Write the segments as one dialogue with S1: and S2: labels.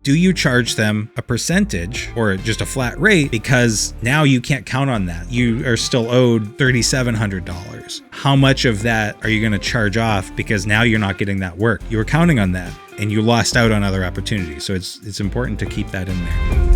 S1: Do you charge them a percentage or just a flat rate because now you can't count on that? You are still owed $3,700. How much of that are you going to charge off because now you're not getting that work? You were counting on that and you lost out on other opportunities. So it's important to keep that in there.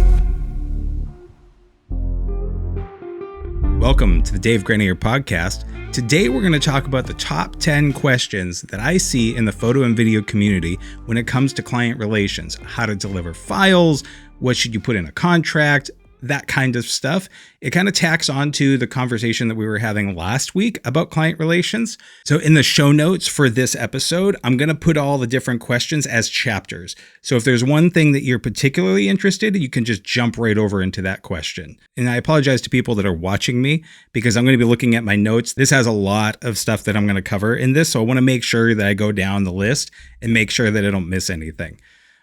S1: Welcome to the Dave Grenier podcast. Today, we're going to talk about the top 10 questions that I see in the photo and video community when it comes to client relations, how to deliver files, what should you put in a contract, that kind of stuff. It kind of tacks on to the conversation that we were having last week about client relations. So in the show notes for this episode, I'm going to put all the different questions as chapters. So if there's one thing that you're particularly interested in, you can just jump right over into that question. And I apologize to people that are watching me because I'm going to be looking at my notes. This has a lot of stuff that I'm going to cover in this. So I want to make sure that I go down the list and make sure that I don't miss anything.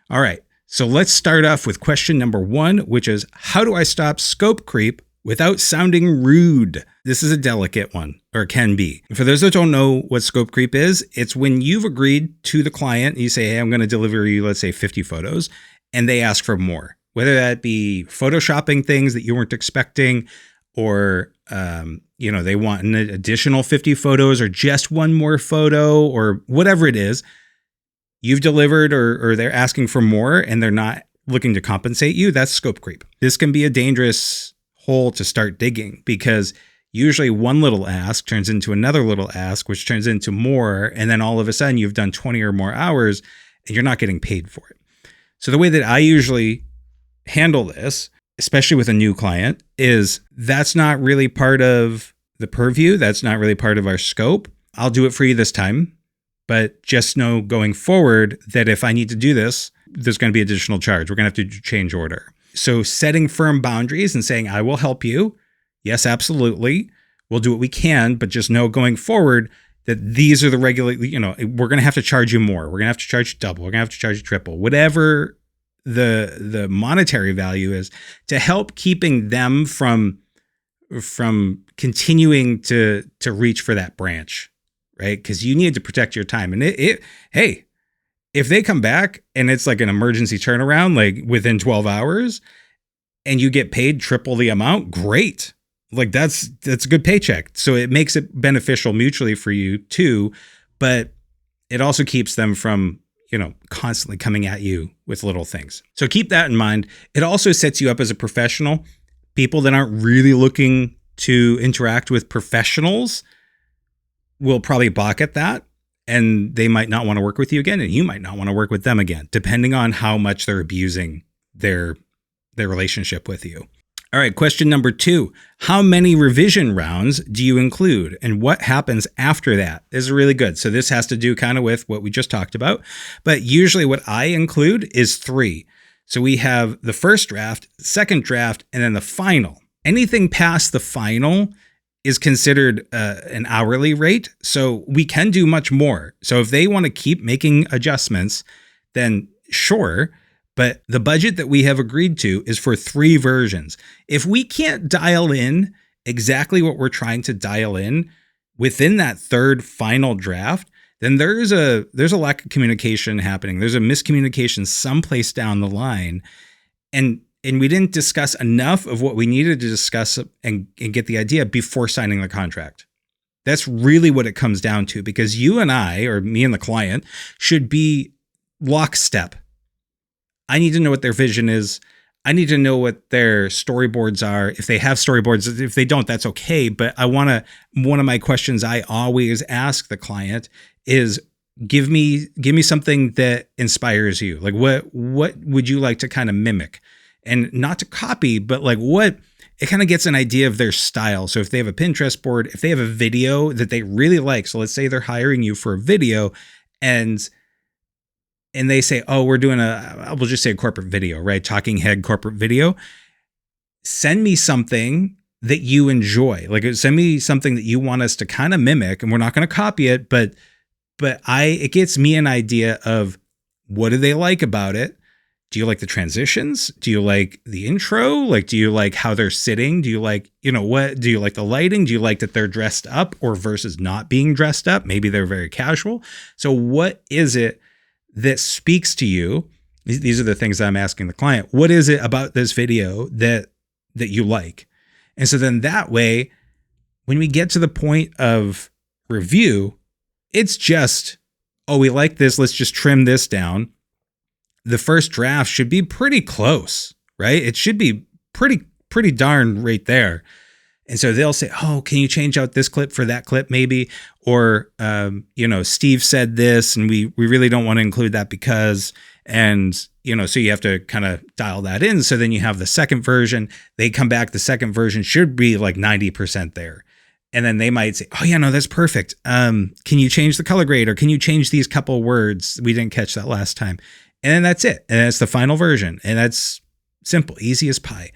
S1: All right. So let's start off with question number 1, which is, how do I stop scope creep without sounding rude? This is a delicate one, or can be. For those that don't know what scope creep is, it's when you've agreed to the client, you say, hey, I'm going to deliver you, let's say 50 photos, and they ask for more, whether that be photoshopping things that you weren't expecting, or, they want an additional 50 photos or just one more photo or whatever it is. You've delivered or they're asking for more and they're not looking to compensate you. That's scope creep. This can be a dangerous hole to start digging because usually one little ask turns into another little ask, which turns into more. And then all of a sudden you've done 20 or more hours and you're not getting paid for it. So the way that I usually handle this, especially with a new client, is that's not really part of the purview. That's not really part of our scope. I'll do it for you this time. But just know going forward that if I need to do this, there's going to be additional charge. We're going to have to change order. So setting firm boundaries and saying, I will help you. Yes, absolutely. We'll do what we can, but just know going forward that these are the regular, we're going to have to charge you more. We're going to have to charge you double. We're going to have to charge you triple, whatever the monetary value is, to help keeping them from continuing to reach for that branch. Right? Because you need to protect your time. And hey, if they come back and it's like an emergency turnaround, like within 12 hours, and you get paid triple the amount, great. Like that's a good paycheck. So it makes it beneficial mutually for you too, but it also keeps them from, constantly coming at you with little things. So keep that in mind. It also sets you up as a professional. People that aren't really looking to interact with professionals will probably balk at that, and they might not want to work with you again, and you might not want to work with them again, depending on how much they're abusing their relationship with you. All right, question number 2. How many revision rounds do you include, and what happens after that? This is really good. So this has to do kind of with what we just talked about, but usually what I include is 3. So we have the first draft, second draft, and then the final. Anything past the final is considered an hourly rate. So we can do much more. So if they want to keep making adjustments, then sure. But the budget that we have agreed to is for 3 versions. If we can't dial in exactly what we're trying to dial in within that third final draft, then there's a lack of communication happening. There's a miscommunication someplace down the line. And we didn't discuss enough of what we needed to discuss and get the idea before signing the contract. That's really what it comes down to, because you and I, or me and the client, should be lockstep. I need to know what their vision is. I need to know what their storyboards are. If they have storyboards, if they don't, that's okay. But one of my questions I always ask the client is, give me something that inspires you. Like what would you like to kind of mimic? And not to copy, but like it kind of gets an idea of their style. So if they have a Pinterest board, if they have a video that they really like, so let's say they're hiring you for a video and they say, oh, we'll just say a corporate video, right? Talking head corporate video. Send me something that you enjoy. Like send me something that you want us to kind of mimic, and we're not going to copy it, but it gets me an idea of what do they like about it? Do you like the transitions? Do you like the intro? Like, do you like how they're sitting? Do you like, do you like the lighting? Do you like that they're dressed up or versus not being dressed up? Maybe they're very casual. So what is it that speaks to you These are the things that I'm asking the client. What is it about this video that you like? And so then that way, when we get to the point of review, it's just, oh, we like this. Let's just trim this down. The first draft should be pretty close, right? It should be pretty darn right there. And so they'll say, oh, can you change out this clip for that clip maybe? Or, Steve said this and we really don't want to include that because, and, so you have to kind of dial that in. So then you have the second version. They come back. The second version should be like 90% there. And then they might say, oh yeah, no, that's perfect. Can you change the color grade or can you change these couple words? We didn't catch that last time. And then that's it. And that's the final version. And that's simple, easy as pie.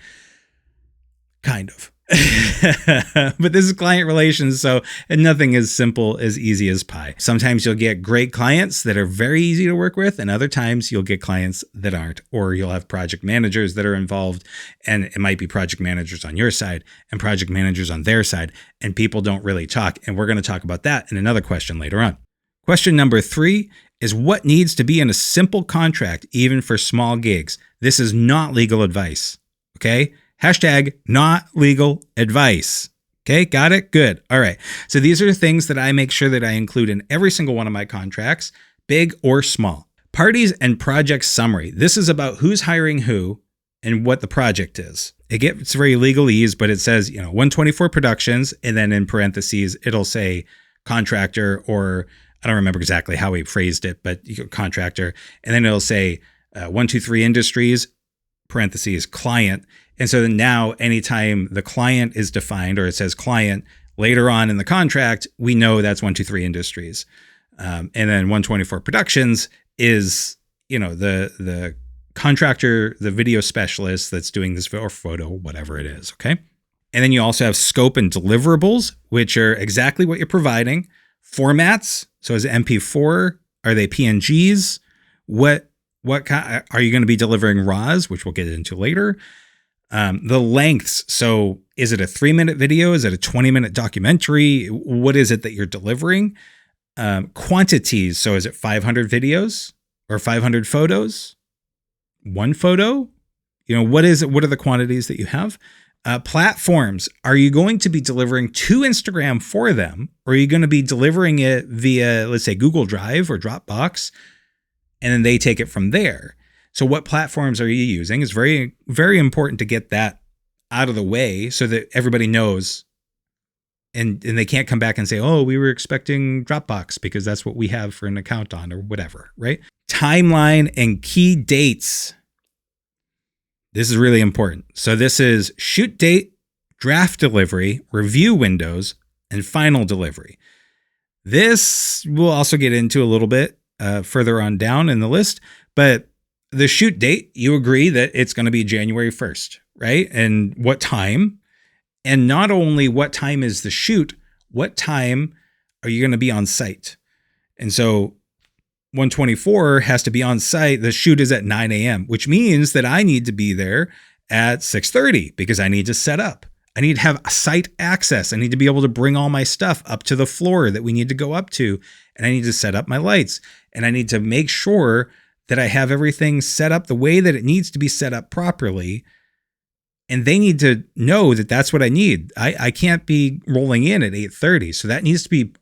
S1: Kind of. But this is client relations, so nothing is simple as easy as pie. Sometimes you'll get great clients that are very easy to work with, and other times you'll get clients that aren't, or you'll have project managers that are involved, and it might be project managers on your side and project managers on their side, and people don't really talk. And we're going to talk about that in another question later on. Question number 3 is what needs to be in a simple contract, even for small gigs. This is not legal advice. Okay. Hashtag not legal advice. Okay, got it? Good. All right. So these are things that I make sure that I include in every single one of my contracts, big or small. Parties and project summary. This is about who's hiring who and what the project is. It gets very legalese, but it says, 124 Productions, and then in parentheses, it'll say contractor, or I don't remember exactly how he phrased it, but contractor. And then it'll say 123 Industries, parentheses, client. And so then now anytime the client is defined or it says client later on in the contract, we know that's 123 Industries. And then 124 Productions is, the contractor, the video specialist that's doing this or photo, whatever it is. Okay. And then you also have scope and deliverables, which are exactly what you're providing. Formats. So is it MP4? Are they PNGs? What kind, are you going to be delivering RAWs, which we'll get into later? The lengths. So is it a 3-minute video? Is it a 20-minute documentary? What is it that you're delivering? Quantities. So is it 500 videos or 500 photos? 1 photo? What is it? What are the quantities that you have? Platforms. Are you going to be delivering to Instagram for them? Or are you going to be delivering it via, let's say, Google Drive or Dropbox, and then they take it from there? So what platforms are you using? It's very, very important to get that out of the way so that everybody knows, and they can't come back and say, oh, we were expecting Dropbox because that's what we have for an account on or whatever, right? Timeline and key dates. This is really important. So this is shoot date, draft delivery, review windows, and final delivery. This we'll also get into a little bit further on down in the list, but the shoot date, you agree that it's going to be January 1st, right? And what time? And not only what time is the shoot, what time are you going to be on site? And so 124 has to be on site. The shoot is at 9 a.m., which means that I need to be there at 6:30 because I need to set up. I need to have site access. I need to be able to bring all my stuff up to the floor that we need to go up to. And I need to set up my lights. And I need to make sure that I have everything set up the way that it needs to be set up properly. And they need to know that that's what I need. I can't be rolling in at 8:30. So that needs to be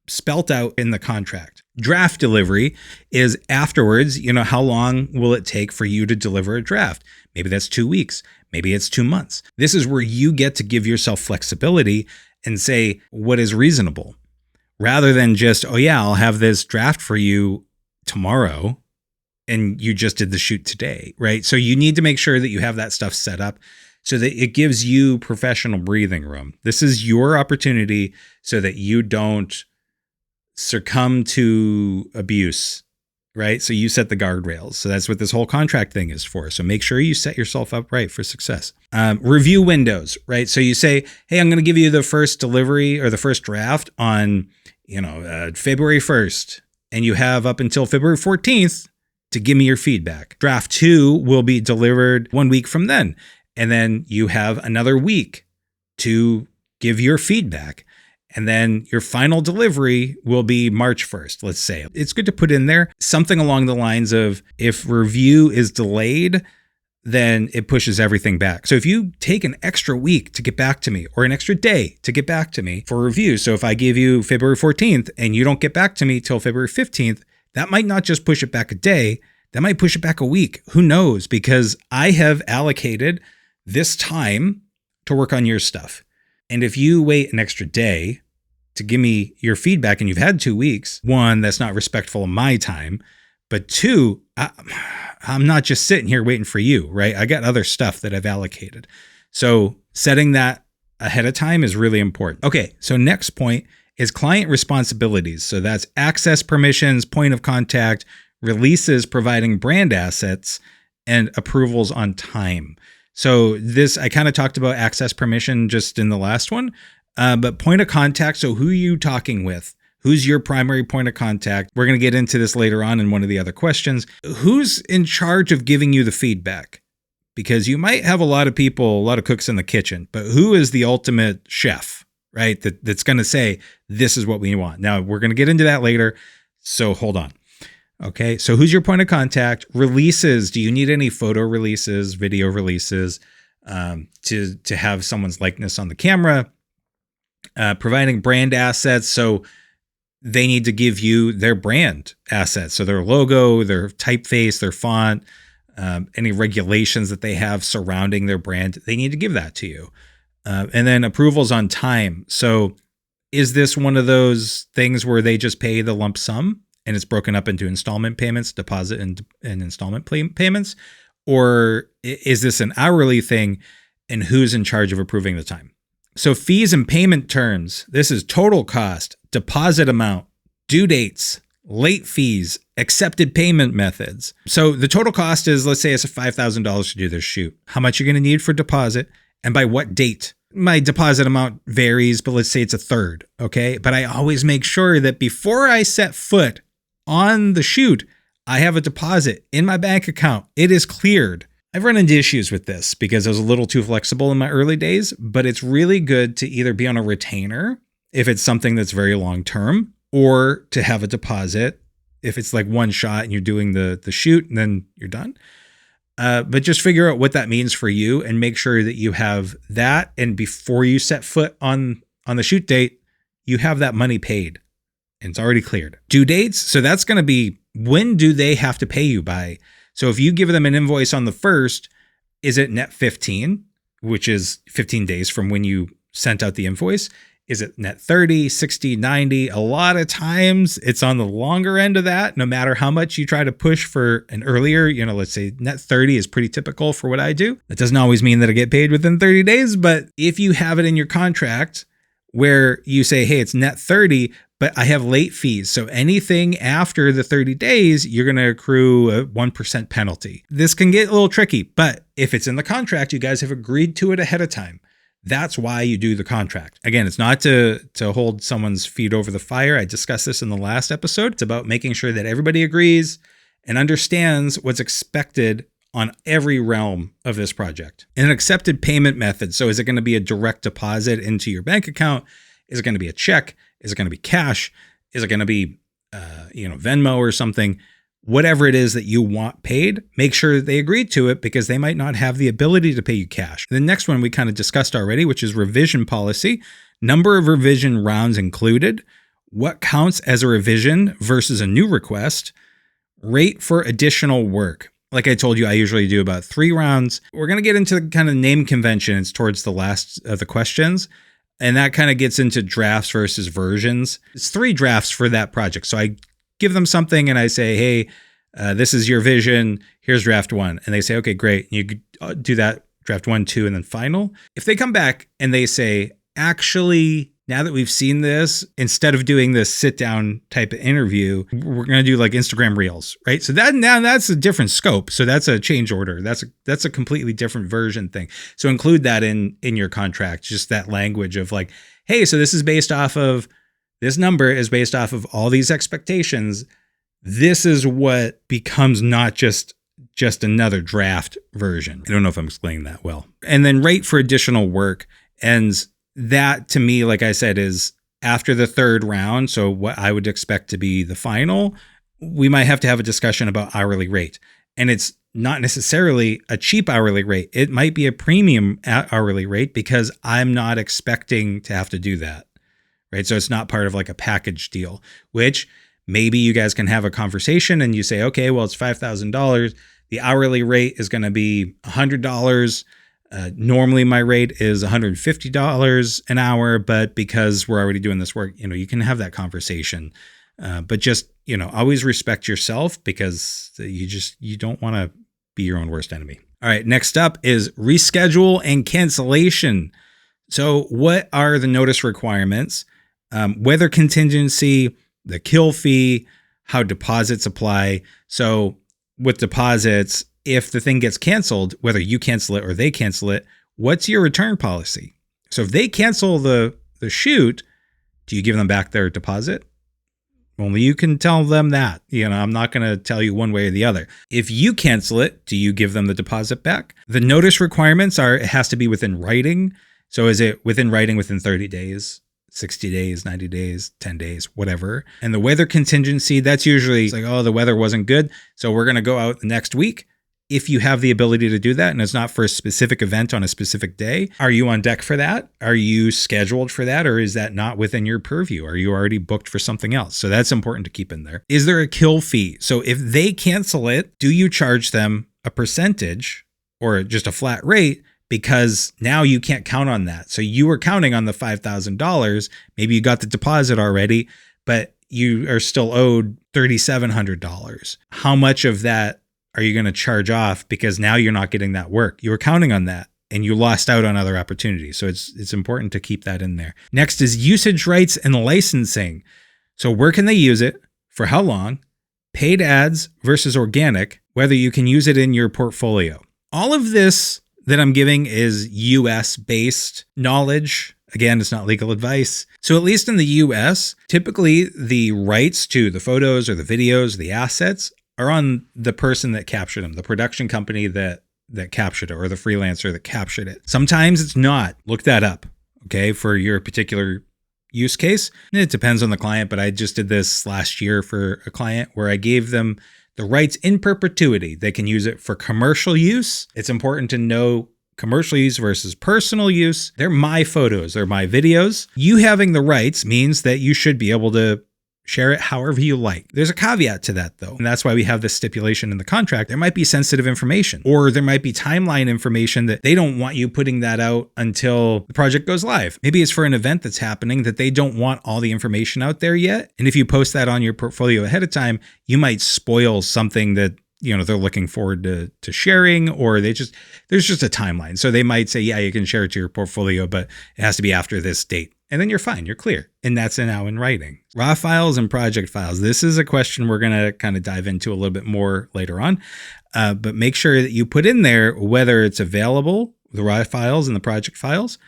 S1: spelt out in the contract. Draft delivery is afterwards. How long will it take for you to deliver a draft? Maybe that's 2 weeks. Maybe it's 2 months. This is where you get to give yourself flexibility and say what is reasonable, rather than just, oh yeah, I'll have this draft for you tomorrow, and you just did the shoot today, right? So you need to make sure that you have that stuff set up so that it gives you professional breathing room. This is your opportunity so that you don't succumb to abuse, right? So you set the guardrails. So that's what this whole contract thing is for. So make sure you set yourself up right for success. Review windows, right? So you say, hey, I'm going to give you the first delivery or the first draft on, February 1st, and you have up until February 14th to give me your feedback. Draft 2 will be delivered 1 week from then. And then you have another week to give your feedback. And then your final delivery will be March 1st, let's say. It's good to put in there something along the lines of, if review is delayed, then it pushes everything back. So if you take an extra week to get back to me, or an extra day to get back to me for review, so if I give you February 14th and you don't get back to me till February 15th, that might not just push it back a day, that might push it back a week. Who knows? Because I have allocated this time to work on your stuff. And if you wait an extra day to give me your feedback and you've had 2 weeks, one, that's not respectful of my time. But two, I'm not just sitting here waiting for you, right? I got other stuff that I've allocated. So setting that ahead of time is really important. Okay, so next point is client responsibilities. So that's access permissions, point of contact, releases, providing brand assets, and approvals on time. So this, I kind of talked about access permission just in the last one, but point of contact. So who are you talking with? Who's your primary point of contact? We're going to get into this later on in one of the other questions. Who's in charge of giving you the feedback? Because you might have a lot of people, a lot of cooks in the kitchen, but who is the ultimate chef, right? That's going to say, this is what we want. Now, we're going to get into that later, so hold on. Okay, so who's your point of contact? Releases. Do you need any photo releases, video releases, to have someone's likeness on the camera? Providing brand assets. So they need to give you their brand assets. So their logo, their typeface, their font, any regulations that they have surrounding their brand, they need to give that to you. And then approvals on time. So is this one of those things where they just pay the lump sum and it's broken up into installment payments, deposit and installment payments? Or is this an hourly thing, and who's in charge of approving the time? So fees and payment terms. This is total cost, deposit amount, due dates, late fees, accepted payment methods. So the total cost is, let's say it's $5,000 to do this shoot. How much you're going to need for deposit and by what date? My deposit amount varies, but let's say it's a third. Okay. But I always make sure that before I set foot on the shoot, I have a deposit in my bank account. It is cleared. I've run into issues with this because I was a little too flexible in my early days, but it's really good to either be on a retainer if it's something that's very long term, or to have a deposit if it's like one shot and you're doing the shoot and then you're done. But just figure out what that means for you and make sure that you have that. And before you set foot on the shoot date, you have that money paid and it's already cleared. Due dates. So that's going to be, when do they have to pay you by? So if you give them an invoice on the 1st, is it net 15, which is 15 days from when you sent out the invoice? Is it net 30, 60, 90? A lot of times it's on the longer end of that, no matter how much you try to push for an earlier, let's say net 30 is pretty typical for what I do. That doesn't always mean that I get paid within 30 days, but if you have it in your contract where you say, hey, it's net 30, but I have late fees. So anything after the 30 days, you're going to accrue a 1% penalty. This can get a little tricky, but if it's in the contract, you guys have agreed to it ahead of time. That's why you do the contract. Again, it's not to hold someone's feet over the fire. I discussed this in the last episode. It's about making sure that everybody agrees and understands what's expected on every realm of this project. An accepted payment method. So is it going to be a direct deposit into your bank account? Is it going to be a check? Is it going to be cash? Is it going to be, Venmo or something? Whatever it is that you want paid, make sure that they agree to it because they might not have the ability to pay you cash. The next one we kind of discussed already, which is revision policy. Number of revision rounds included. What counts as a revision versus a new request? Rate for additional work. Like I told you, I usually do about 3 rounds. We're going to get into kind of name conventions towards the last of the questions. And that kind of gets into drafts versus versions. It's 3 drafts for that project. So I give them something and I say, hey, this is your vision. Here's draft 1. And they say, okay, great. You do that draft 1, 2, and then final. If they come back and they say, actually, now that we've seen this, instead of doing this sit down type of interview, we're going to do like Instagram Reels, right? So that's a different scope. So that's a change order. That's a completely different version thing. So include that in your contract, just that language of like, hey, so this number is based off of all these expectations. This is what becomes not just another draft version. I don't know if I'm explaining that well. And then rate for additional work. And that to me, like I said, is after the third round, so what I would expect to be the final, we might have to have a discussion about hourly rate. And it's not necessarily a cheap hourly rate. It might be a premium hourly rate because I'm not expecting to have to do that, right? So it's not part of like a package deal, which maybe you guys can have a conversation and you say, okay, well, it's $5,000. The hourly rate is going to be $100. Normally my rate is $150 an hour, but because we're already doing this work, you can have that conversation. But just, always respect yourself because you don't want to be your own worst enemy. All right. Next up is reschedule and cancellation. So what are the notice requirements? Weather contingency, the kill fee, how deposits apply. So with deposits, if the thing gets canceled, whether you cancel it or they cancel it, what's your return policy? So if they cancel the shoot, do you give them back their deposit? Only you can tell them that. I'm not going to tell you one way or the other. If you cancel it, do you give them the deposit back? The notice requirements are, it has to be within writing. So is it within writing within 30 days, 60 days, 90 days, 10 days, whatever. And the weather contingency, that's usually like, oh, the weather wasn't good, so we're going to go out the next week. If you have the ability to do that and it's not for a specific event on a specific day, are you on deck for that? Are you scheduled for that? Or is that not within your purview? Are you already booked for something else? So that's important to keep in there. Is there a kill fee? So if they cancel it, do you charge them a percentage or just a flat rate? Because now you can't count on that. So you were counting on the $5,000. Maybe you got the deposit already, but you are still owed $3,700. How much of that are you going to charge off because now you're not getting that work? You were counting on that and you lost out on other opportunities. So it's important to keep that in there. Next is usage rights and licensing. So where can they use it? For how long? Paid ads versus organic, whether you can use it in your portfolio. All of this that I'm giving is US based knowledge. Again, it's not legal advice. So at least in the US, typically the rights to the photos or the videos, the assets are on the person that captured them, the production company that captured it or the freelancer that captured it. Sometimes it's not. Look that up, okay, for your particular use case. It depends on the client, but I just did this last year for a client where I gave them the rights in perpetuity. They can use it for commercial use. It's important to know commercial use versus personal use. They're my photos, they're my videos. You having the rights means that you should be able to share it however you like. There's a caveat to that though. And that's why we have this stipulation in the contract. There might be sensitive information or there might be timeline information that they don't want you putting that out until the project goes live. Maybe it's for an event that's happening that they don't want all the information out there yet. And if you post that on your portfolio ahead of time, you might spoil something that they're looking forward to sharing, or there's just a timeline. So they might say, yeah, you can share it to your portfolio, but it has to be after this date. And then you're fine, you're clear. And that's now in writing. Raw files and project files. This is a question we're going to kind of dive into a little bit more later on. But make sure that you put in there whether it's available, the raw files and the project files,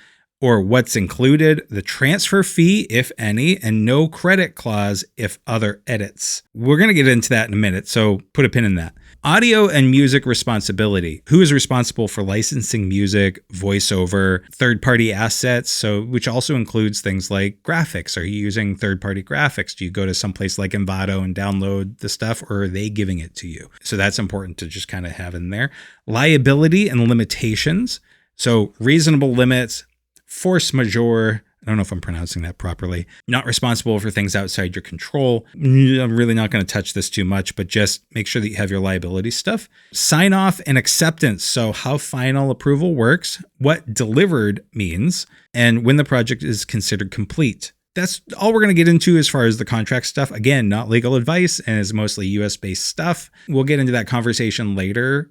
S1: or what's included, the transfer fee, if any, and no credit clause if other edits. We're going to get into that in a minute, so put a pin in that. Audio and music responsibility. Who is responsible for licensing music, voiceover, third-party assets, so which also includes things like graphics. Are you using third-party graphics? Do you go to someplace like Envato and download the stuff, or are they giving it to you? So that's important to just kind of have in there. Liability and limitations. So reasonable limits, force majeure, I don't know if I'm pronouncing that properly, not responsible for things outside your control. I'm really not going to touch this too much, but just make sure that you have your liability stuff. Sign off and acceptance. So how final approval works, what delivered means, and when the project is considered complete. That's all we're going to get into as far as the contract stuff. Again, not legal advice and is mostly US based stuff. We'll get into that conversation later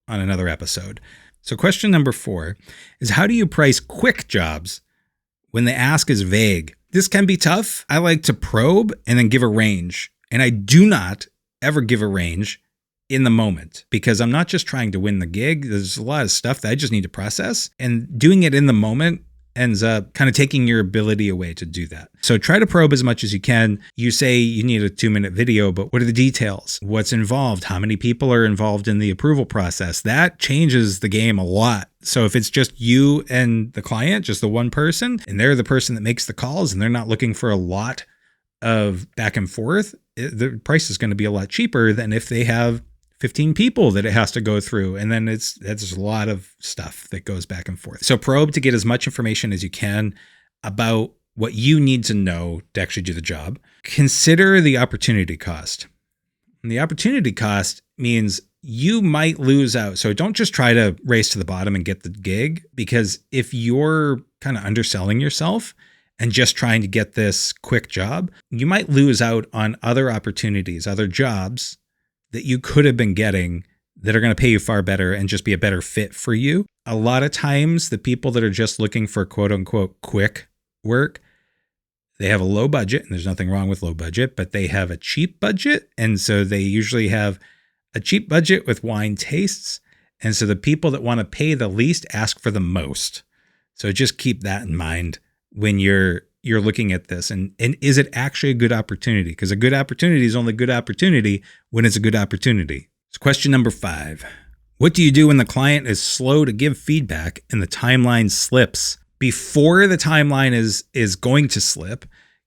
S1: on another episode. So question number 4 is, how do you price quick jobs when the ask is vague? This can be tough. I like to probe and then give a range. And I do not ever give a range in the moment because I'm not just trying to win the gig. There's a lot of stuff that I just need to process. And doing it in the moment ends up kind of taking your ability away to do that. So try to probe as much as you can. You say you need a 2-minute video, but what are the details? What's involved? How many people are involved in the approval process? That changes the game a lot. So if it's just you and the client, just the one person, and they're the person that makes the calls and they're not looking for a lot of back and forth, the price is going to be a lot cheaper than if they have 15 people that it has to go through. And then that's a lot of stuff that goes back and forth. So probe to get as much information as you can about what you need to know to actually do the job. Consider the opportunity cost. And the opportunity cost means you might lose out. So don't just try to race to the bottom and get the gig, because if you're kind of underselling yourself and just trying to get this quick job, you might lose out on other opportunities, other jobs that you could have been getting that are going to pay you far better and just be a better fit for you. A lot of times, the people that are just looking for quote unquote quick work, they have a low budget, and there's nothing wrong with low budget, but they have a cheap budget. And so they usually have a cheap budget with wine tastes. And so the people that want to pay the least ask for the most. So just keep that in mind when you're looking at this, and is it actually a good opportunity? Because a good opportunity is only good opportunity when it's a good opportunity. So question number 5, what do you do when the client is slow to give feedback and the timeline slips? Before the timeline is going to slip,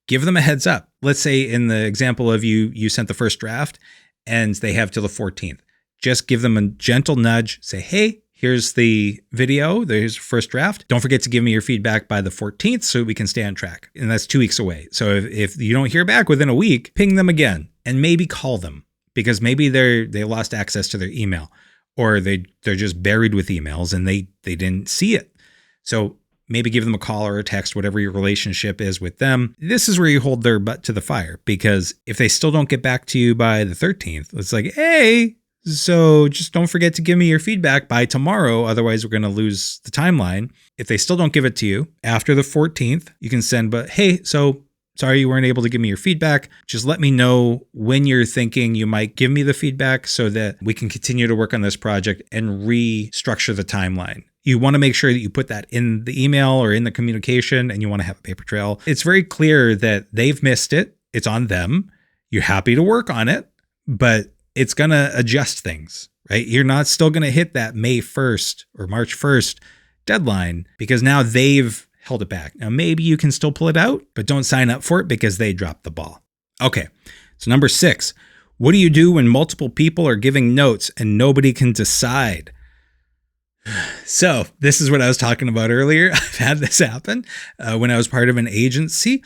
S1: give them a heads up. Let's say in the example of you sent the first draft and they have till the 14th. Just give them a gentle nudge, say, hey, here's the video, there's first draft. Don't forget to give me your feedback by the 14th so we can stay on track. And that's 2 weeks away. So if you don't hear back within a week, ping them again and maybe call them, because maybe they lost access to their email, or they're just buried with emails and they didn't see it. So maybe give them a call or a text, whatever your relationship is with them. This is where you hold their butt to the fire, because if they still don't get back to you by the 13th, it's like, hey, so just don't forget to give me your feedback by tomorrow. Otherwise, we're going to lose the timeline. If they still don't give it to you after the 14th, you can send, but hey, so sorry you weren't able to give me your feedback. Just let me know when you're thinking you might give me the feedback so that we can continue to work on this project and restructure the timeline. You want to make sure that you put that in the email or in the communication, and you want to have a paper trail. It's very clear that they've missed it. It's on them. You're happy to work on it, but it's going to adjust things, right? You're not still going to hit that May 1st or March 1st deadline, because now they've held it back. Now, maybe you can still pull it out, but don't sign up for it because they dropped the ball. Okay. So number 6, what do you do when multiple people are giving notes and nobody can decide? So this is what I was talking about earlier. I've had this happen when I was part of an agency.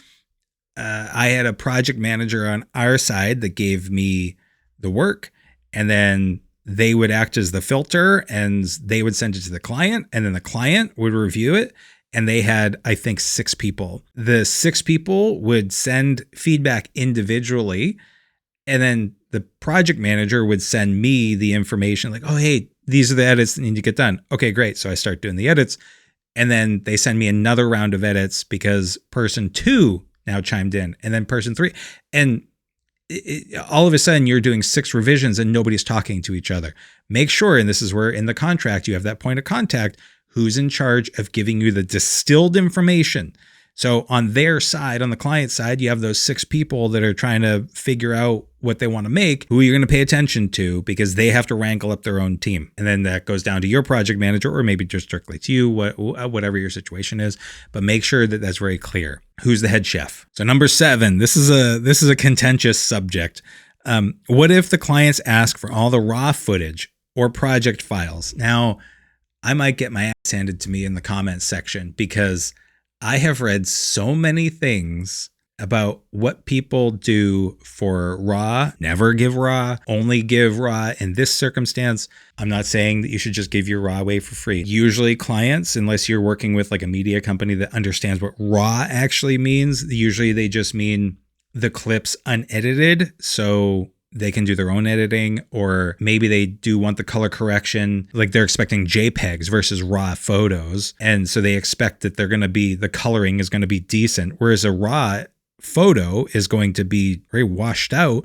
S1: I had a project manager on our side that gave me the work, and then they would act as the filter and they would send it to the client, and then the client would review it. And they had, I think, 6 people. The 6 people would send feedback individually, and then the project manager would send me the information like, oh, hey, these are the edits that need to get done. Okay, great. So I start doing the edits, and then they send me another round of edits because person 2 now chimed in, and then person 3. And all of a sudden you're doing 6 revisions and nobody's talking to each other. Make sure, and this is where in the contract you have that point of contact, who's in charge of giving you the distilled information. So on their side, on the client side, you have those 6 people that are trying to figure out what they want to make, who you're going to pay attention to, because they have to wrangle up their own team. And then that goes down to your project manager, or maybe just directly to you, whatever your situation is. But make sure that that's very clear. Who's the head chef? So number 7, this is a contentious subject. What if the clients ask for all the raw footage or project files? Now, I might get my ass handed to me in the comments section, because I have read so many things about what people do for raw, never give raw, only give raw in this circumstance. I'm not saying that you should just give your raw away for free. Usually clients, unless you're working with like a media company that understands what raw actually means, usually they just mean the clips unedited. So they can do their own editing, or maybe they do want the color correction. Like they're expecting JPEGs versus raw photos. And so they expect that the coloring is going to be decent. Whereas a raw photo is going to be very washed out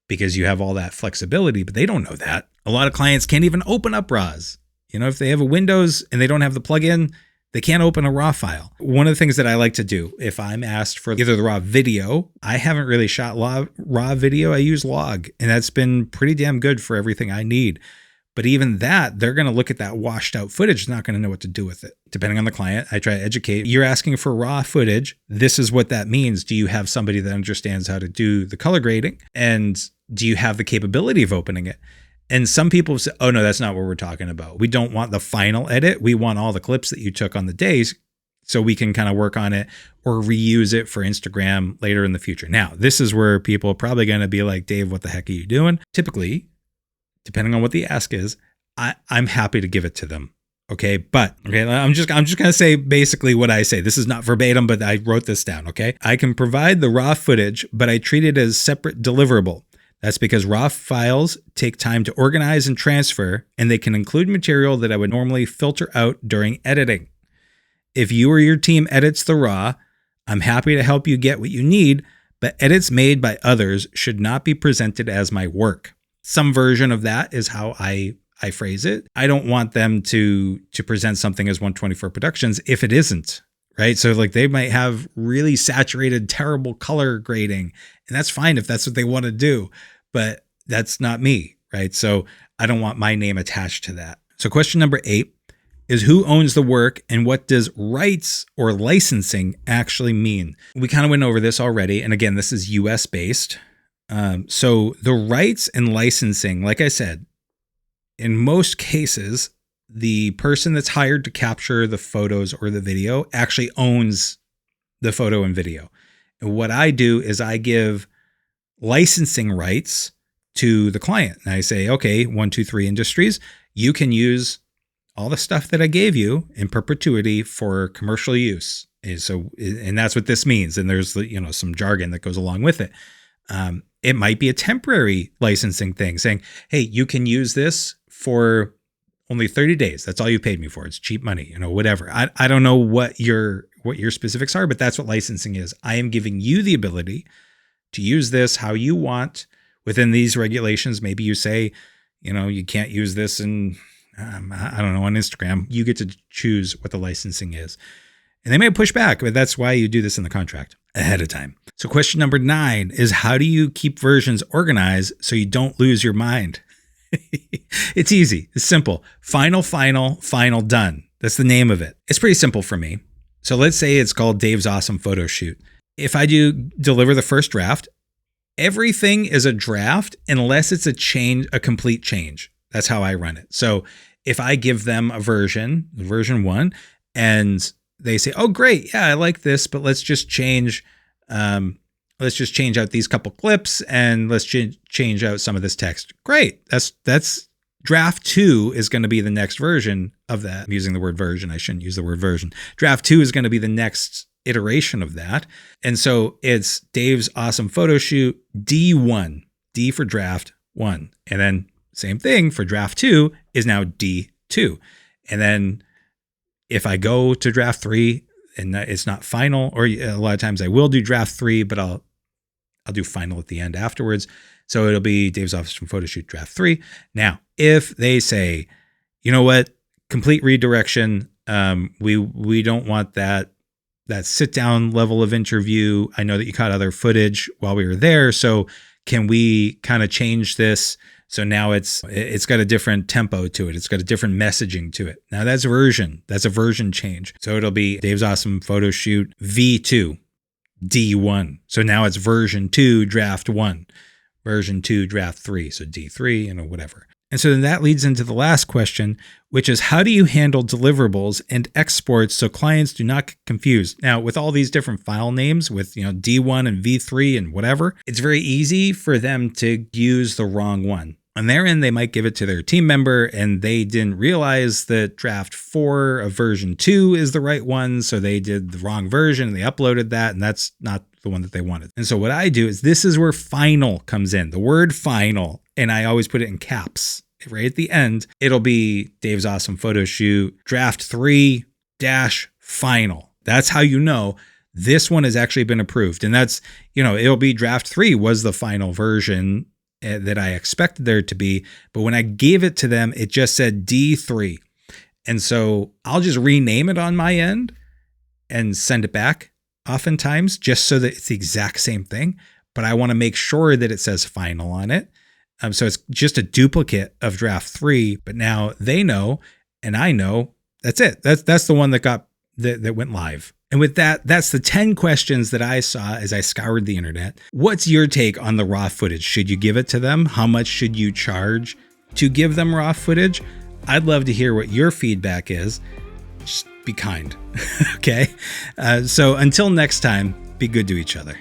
S1: because you have all that flexibility, but they don't know that. A lot of clients can't even open up RAWs. You know, if they have a Windows and they don't have the plugin, They can't open a raw file. One of the things that I like to do if I'm asked for either the raw video, I haven't really shot raw video. I use log, and that's been pretty damn good for everything I need. But even that, they're going to look at that washed out footage, not going to know what to do with it. Depending on the client, I try to educate. You're asking for raw footage. This is what that means. Do you have somebody that understands how to do the color grading? And do you have the capability of opening it? And some people say, oh no, that's not what we're talking about. We don't want the final edit. We want all the clips that you took on the days so we can kind of work on it or reuse it for Instagram later in the future. Now, this is where people are probably going to be like, Dave, what the heck are you doing? Typically, depending on what the ask is, I'm happy to give it to them. Okay. But I'm just going to say basically what I say. This is not verbatim, but I wrote this down. Okay. I can provide the raw footage, but I treat it as separate deliverable. That's because raw files take time to organize and transfer, and they can include material that I would normally filter out during editing. If you or your team edits the raw, I'm happy to help you get what you need, but edits made by others should not be presented as my work. Some version of that is how I phrase it. I don't want them to present something as 124 Productions if it isn't, right? So like they might have really saturated, terrible color grading, and that's fine if that's what they want to do, but that's not me, right? So I don't want my name attached to that. So question number 8 is who owns the work and what does rights or licensing actually mean? We kind of went over this already. And again, this is US based. So the rights and licensing, like I said, in most cases, the person that's hired to capture the photos or the video actually owns the photo and video. And what I do is I give licensing rights to the client. And I say, okay, 123 Industries, you can use all the stuff that I gave you in perpetuity for commercial use. And that's what this means. And there's, some jargon that goes along with it. It might be a temporary licensing thing saying, hey, you can use this for only 30 days. That's all you paid me for. It's cheap money, whatever. I don't know what your specifics are, but that's what licensing is. I am giving you the ability to use this how you want within these regulations. Maybe you say, you can't use this in, I don't know, on Instagram. You get to choose what the licensing is. And they may push back, but that's why you do this in the contract ahead of time. So question number 9 is how do you keep versions organized so you don't lose your mind? It's easy. It's simple. Final, done. That's the name of it. It's pretty simple for me. So let's say it's called Dave's Awesome Photo Shoot. If I do deliver the first draft, everything is a draft unless it's a complete change. That's how I run it. So if I give them a version 1, and they say, oh, great. Yeah, I like this, but let's just change out these couple clips and let's change out some of this text. Great. That's draft 2 is going to be the next version of that. I'm using the word version. I shouldn't use the word version. Draft 2 is going to be the next iteration of that. And so it's Dave's Awesome Photo Shoot D1, D for draft 1. And then same thing for draft 2 is now D2. And then if I go to draft 3 and it's not final, or a lot of times I will do draft 3, but I'll do final at the end afterwards. So it'll be Dave's Awesome Photo Shoot draft 3. Now, if they say, you know what, complete redirection, we don't want that sit down level of interview. I know that you caught other footage while we were there. So can we kind of change this? So now it's got a different tempo to it. It's got a different messaging to it. Now that's version. That's a version change. So it'll be Dave's Awesome Photo Shoot V2 D1. So now it's version 2 draft 1, version 2 draft 3. So D3, whatever. And so then that leads into the last question, which is how do you handle deliverables and exports so clients do not get confused? Now, with all these different file names with, D1 and V3 and whatever, it's very easy for them to use the wrong one. On their end, they might give it to their team member and they didn't realize that draft 4 of version 2 is the right one. So they did the wrong version and they uploaded that, and that's not the one that they wanted. And so what I do is this is where final comes in, the word final, and I always put it in caps. Right at the end, it'll be Dave's Awesome Photo Shoot draft 3 - final. That's how you know this one has actually been approved. And that's, it'll be draft 3 was the final version that I expected there to be. But when I gave it to them, it just said D3. And so I'll just rename it on my end and send it back oftentimes just so that it's the exact same thing. But I want to make sure that it says final on it. So it's just a duplicate of draft 3, but now they know and I know that's it. That's the one that went live. And with that, that's the 10 questions that I saw as I scoured the internet. What's your take on the raw footage? Should you give it to them? How much should you charge to give them raw footage? I'd love to hear what your feedback is. Just be kind. Okay. So until next time, be good to each other.